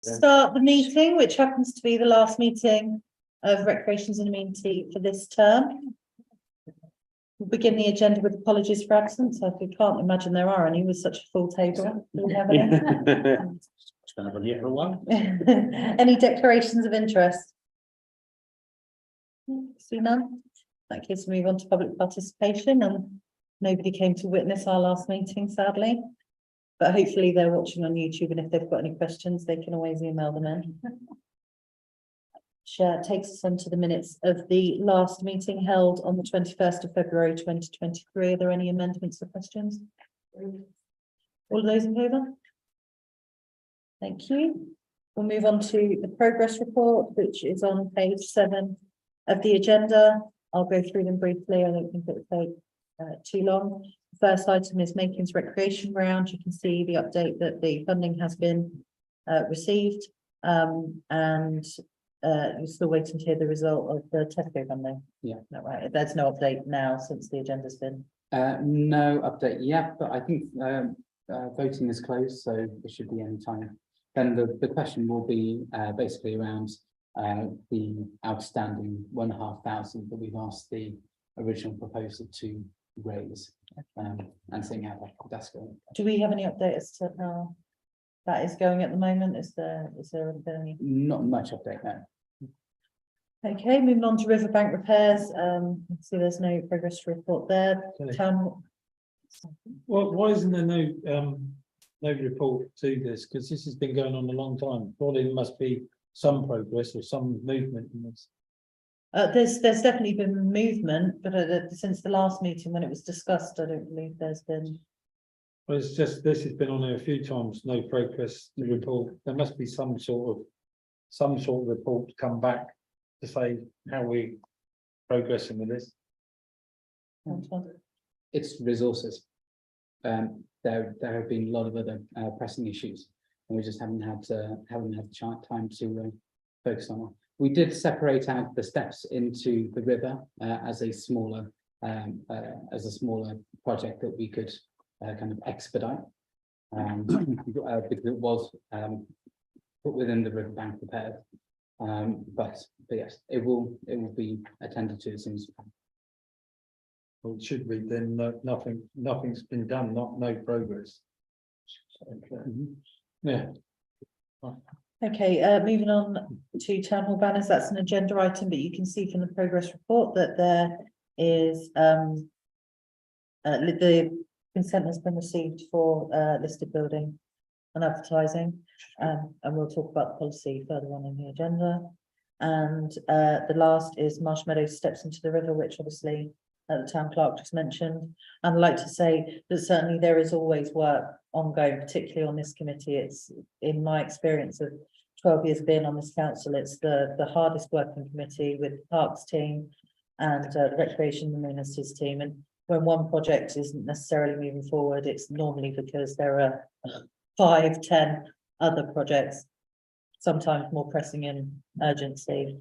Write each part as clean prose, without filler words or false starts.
start the meeting, which happens to be the last meeting of Recreations and Amenity for this term. We'll begin the agenda with apologies for absence. I can't imagine there are any with such a full table. Do we have any? Stand on here for a while. Any declarations of interest? See none? That case, we move on to public participation, and nobody came to witness our last meeting, sadly. But hopefully they're watching on YouTube, and if they've got any questions, they can always email them in. Chair takes us on to the minutes of the last meeting held on the 21st of February 2023. Are there any amendments or questions? All of those in favour? Thank you. We'll move on to the progress report, which is on page 7 of the agenda. I'll go through them briefly. I don't think it will take too long. The first item is Makin's Recreation Ground. You can see the update that the funding has been received, and you're still waiting to hear the result of the Tesco funding. Yeah. Not right. There's no update now since the agenda's been. No update yet, but I think voting is closed, so it should be any time. Then the question will be basically around the outstanding £1,500 that we've asked the original proposer to raise, and seeing how that's going. Do we have any update as to how that is going at the moment? Is there any? Not much update now. Okay, moving on to riverbank repairs. So there's no progress to report there. Okay. Town. Well, why isn't there no report to this? Because this has been going on a long time. Surely there must be some progress or some movement in this. There's definitely been movement, but since the last meeting when it was discussed, I don't believe there's been. Well, it's just this has been on there a few times. No progress to report. There must be some sort of report to come back to say how we're progressing with this. It's resources. There have been a lot of other pressing issues, and we just haven't had time to focus on it. We did separate out the steps into the river as a smaller project that we could kind of expedite, because it was put within the riverbank repairs. But yes, it will be attended to as soon as we can. Well, it should be then. Nothing's been done. No progress. Okay. Yeah. Okay, moving on to town hall banners. That's an agenda item, but you can see from the progress report that there is the consent has been received for listed building and advertising, and we'll talk about the policy further on in the agenda. And the last is Marsh Meadows steps into the river, which obviously the town clerk just mentioned. And I'd like to say that certainly there is always work ongoing, particularly on this committee. It's in my experience of 12 years being on this council, it's the hardest working committee with the parks team and the recreation and amenities team. And when one project isn't necessarily moving forward, it's normally because there are 5, 10 other projects, sometimes more pressing in urgency,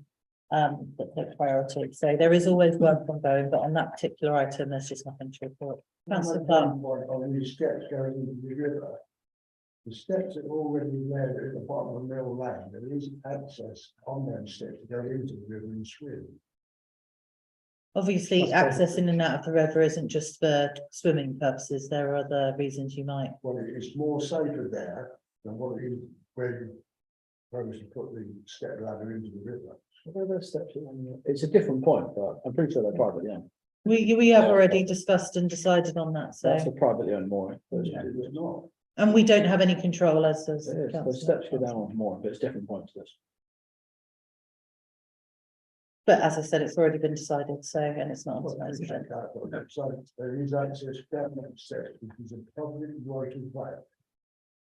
that take priority. So there is always work ongoing, but on that particular item, there's just nothing to report. Councillor Clark. On these steps going into the river, the steps are already there at the bottom of Mill Lane. There is access on them steps to go into the river and swim. Obviously, access in and out of the river isn't just for swimming purposes. There are other reasons you might. Well, it's more safer there than what it is where you propose to put the step ladder into the river. It's a different point, but I'm pretty sure they're privately owned. We have already discussed and decided on that, so, That's a privately owned mooring. It's not. and we don't have any control as does the The council. steps go down on mooring, but it's a different point to this. But as I said, it's already been decided, so, and it's not on tonight's agenda. So there is access down that steps because of public right of way.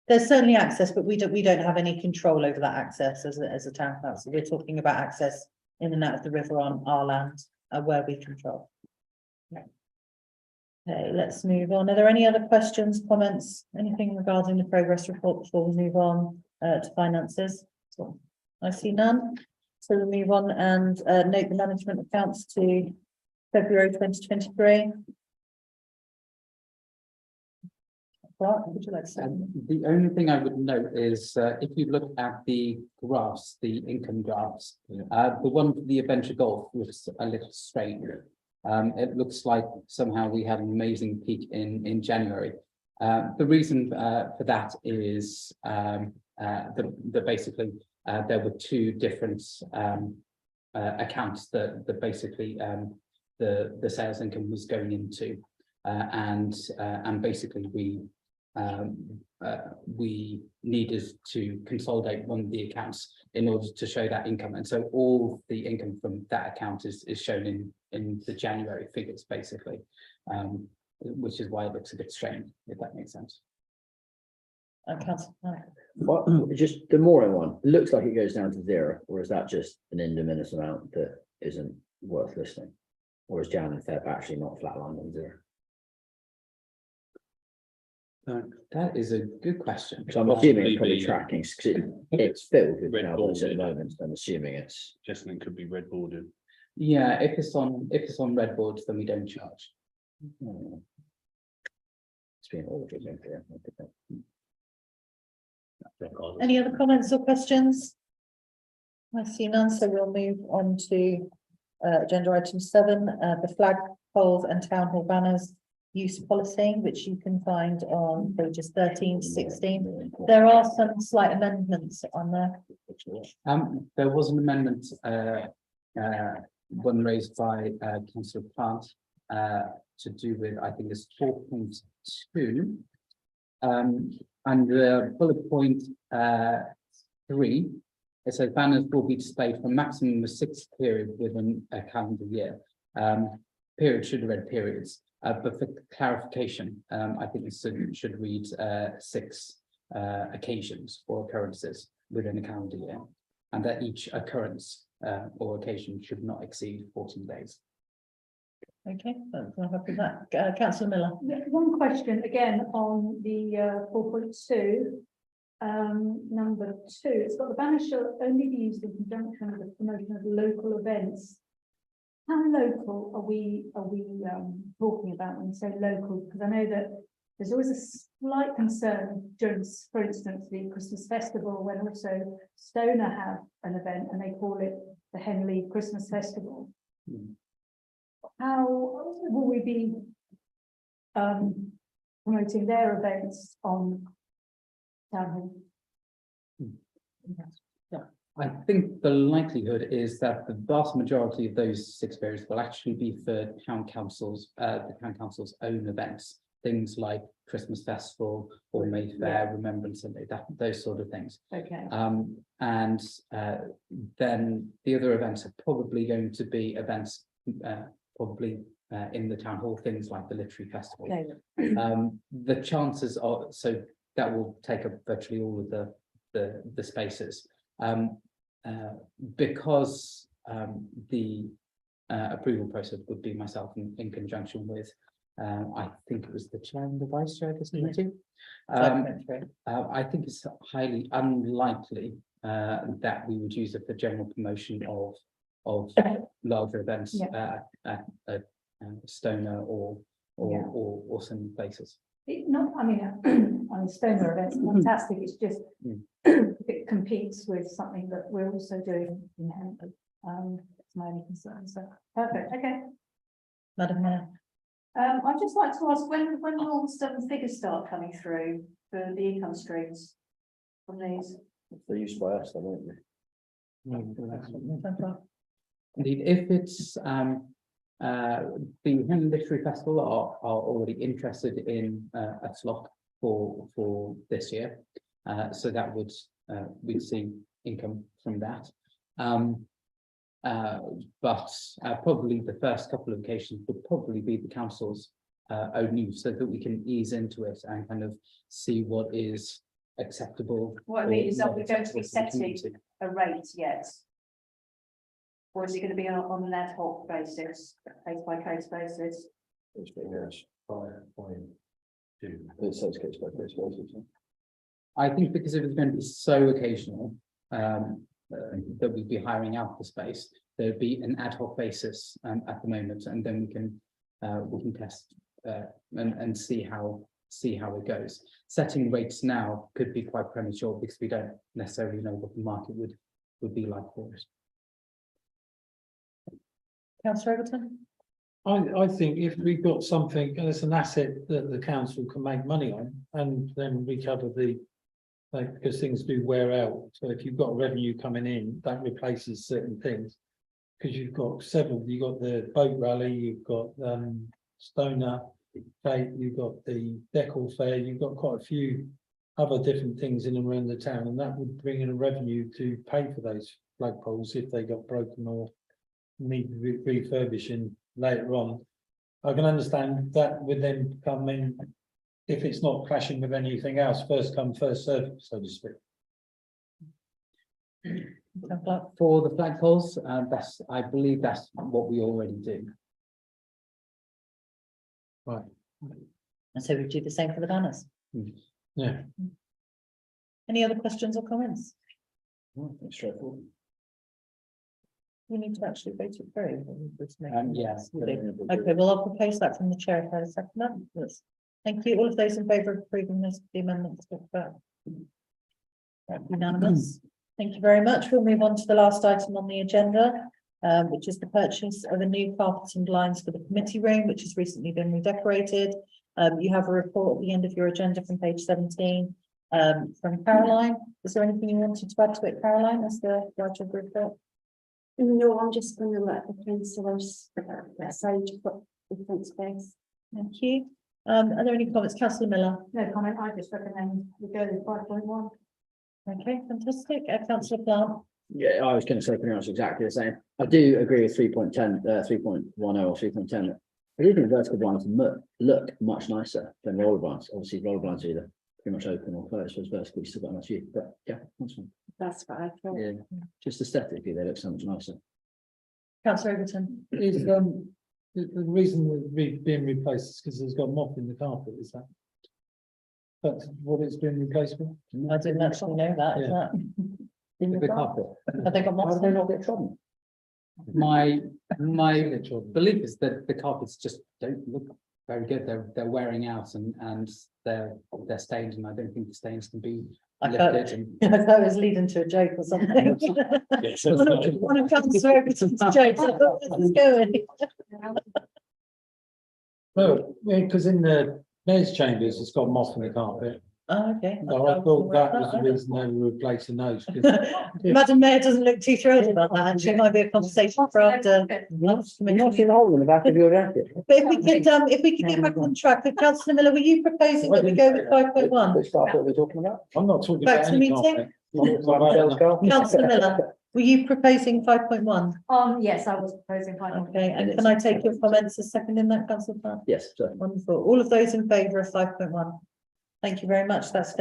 There's certainly access, but we don't have any control over that access as a town council. We're talking about access in and out of the river on our land, where we control. Okay, let's move on. Are there any other questions, comments, anything regarding the progress report before we move on to finances? So, I see none. So we'll move on and note the management accounts to February 2023. Clark, would you like to say? The only thing I would note is, if you look at the graphs, the income graphs, the one for the adventure golf looks a little strange. It looks like somehow we had an amazing peak in January. The reason for that is that basically there were two different accounts that basically the sales income was going into, and basically we needed to consolidate one of the accounts in order to show that income, and so all the income from that account is shown in the January figures basically, which is why it looks a bit strange, if that makes sense. Councillor Clark. Well, just the mooring one, it looks like it goes down to 0, or is that just an indiminis amount that isn't worth listing? Or is Jan and Feb actually not flatlined on 0? That is a good question. So I'm assuming it's probably Possibly the- tracking, because it's filled with Red outlets at the boarded. moment, so I'm assuming it's. Just think could be red bordered. Yeah, if it's on red boards, then we don't charge. It's being ordered. Isn't it? Any other comments or questions? I see none, so we'll move on to agenda item 7, the flag poles and town hall banners use policy, which you can find on pages 13 to 16. There are some slight amendments on there. There was an amendment, one raised by councillor Plant, to do with, I think it's 4.2. And bullet point 3, it says banners will be displayed for a maximum of 6 periods within a calendar year. Period should have read periods, but for clarification, I think this should read 6 occasions or occurrences within a calendar year, and that each occurrence or occasion should not exceed 14 days. Okay, I'm happy with that. Councillor Miller. Yeah, one question again on the 4.2. Number 2, it's got the banner shall only be used in conjunction with the promotion of local events. How local are we talking about when we say local? Because I know that there's always a slight concern during, for instance, the Christmas festival, when also Stoner have an event and they call it the Henley Christmas Festival. How will we be promoting their events on town hall? I think the likelihood is that the vast majority of those 6 periods will actually be for town councils, the town council's own events, things like Christmas festival or Mayfair, Remembrance Sunday, those sort of things. Okay. And then the other events are probably going to be events probably in the town hall, things like the literary festival. Okay. The chances are, so that will take up virtually all of the spaces. Because the approval process would be myself in conjunction with, I think it was the chair and the vice chair of this committee. I think it's highly unlikely that we would use it for general promotion of larger events at Stoner or some places. I mean, Stoner events are fantastic. It's just it competes with something that we're also doing in Henley. It's my only concern. So perfect. Okay. Madam Mayor. I'd just like to ask when will some figures start coming through for the income streams from these? If they're used by us, then won't they? Indeed, if it's the Henley Literary Festival are already interested in a slot for this year, so that would we'd see income from that. But probably the first couple of occasions would probably be the council's own use, so that we can ease into it and kind of see what is acceptable. What I mean or is that not we're going to be acceptable for the setting community. a rate yet? Or is it going to be on an ad hoc basis, case by case basis? It's been 5.2. It says case by case basis. I think because it was going to be so occasional, that we'd be hiring out the space, there'd be an ad hoc basis at the moment, and then we can test and see how see how it goes. Setting rates now could be quite premature because we don't necessarily know what the market would be like for us. Councillor Overton? I think if we've got something, and it's an asset that the council can make money on, and then recover the. Like, because things do wear out, so if you've got revenue coming in, that replaces certain things. Because you've got several, you've got the boat rally, you've got Stoner Fete, you've got the Deckle Fair, you've got quite a few other different things in and around the town, and that would bring in a revenue to pay for those flagpoles if they got broken or need refurbishing later on. I can understand that would then come in if it's not clashing with anything else, first come, first served, so to speak. For the flagpoles, I believe that's what we already do. Right, And so we do the same for the banners. yeah. Any other questions or comments? Straightforward. We need to actually vote it through. or we just make- Yes. We do. Okay, well, I'll propose that from the chair if I second that. Yes. Thank you. All of those in favour of approving this, the amendments talked about. That's unanimous. Thank you very much. We'll move on to the last item on the agenda, which is the purchase of a new carpet and blinds for the committee room, which has recently been redecorated. You have a report at the end of your agenda from page 17 from Caroline. Is there anything you wanted to add to it, Caroline, as the writer of the report? No, I'm just going to let the councillors decide what they think best. Thank you. Are there any comments? Councillor Miller? No comment, I just recommend we go with 5.1. Okay, fantastic. Councillor Plant? Yeah, I was going to say pretty much exactly the same. I do agree with 3.10, 3.10 or 3.10. I do think vertical blinds look much nicer than roller blinds. Obviously, roller blinds are either pretty much open or closed, whereas vertical you still got a nice view. But yeah, that's fine. That's what I thought. Yeah, just aesthetically, they look so much nicer. Councillor Overton? Is the reason we've been replaced is because there's got moth in the carpet, is that? That's what it's been replaced with? I didn't actually know that. Is Yeah. that? in The your carpet. Have they got How moths do they in? not get trodden? My belief is that the carpets just don't look very good. They're wearing out and they're stained, and I don't think the stains can be I thought, lifted. And I thought it was leading to a joke or something. Yes, One of Councillor Overton's jokes. I thought, where's this going? No, because in the mayor's chambers, it's got moth in the carpet. Oh, okay. No, I thought that was the reason they were replacing those. 'Cause Madam Mayor doesn't look too thrilled about that, actually. It might be a conversation for after. Not see the hole in the back of your jacket. But if we could get back on track, Councillor Miller, were you proposing that we go with 5.1? Which carpet we're talking about? I'm not talking Back about to any the meeting? carpet. Councillor Miller, were you proposing 5.1? Yes, I was proposing 5.1. Okay, and can I take your comments as second in that, Councillor Plant? Yes, certainly. Wonderful. All of those in favour of 5.1? Thank you very much. That's finished.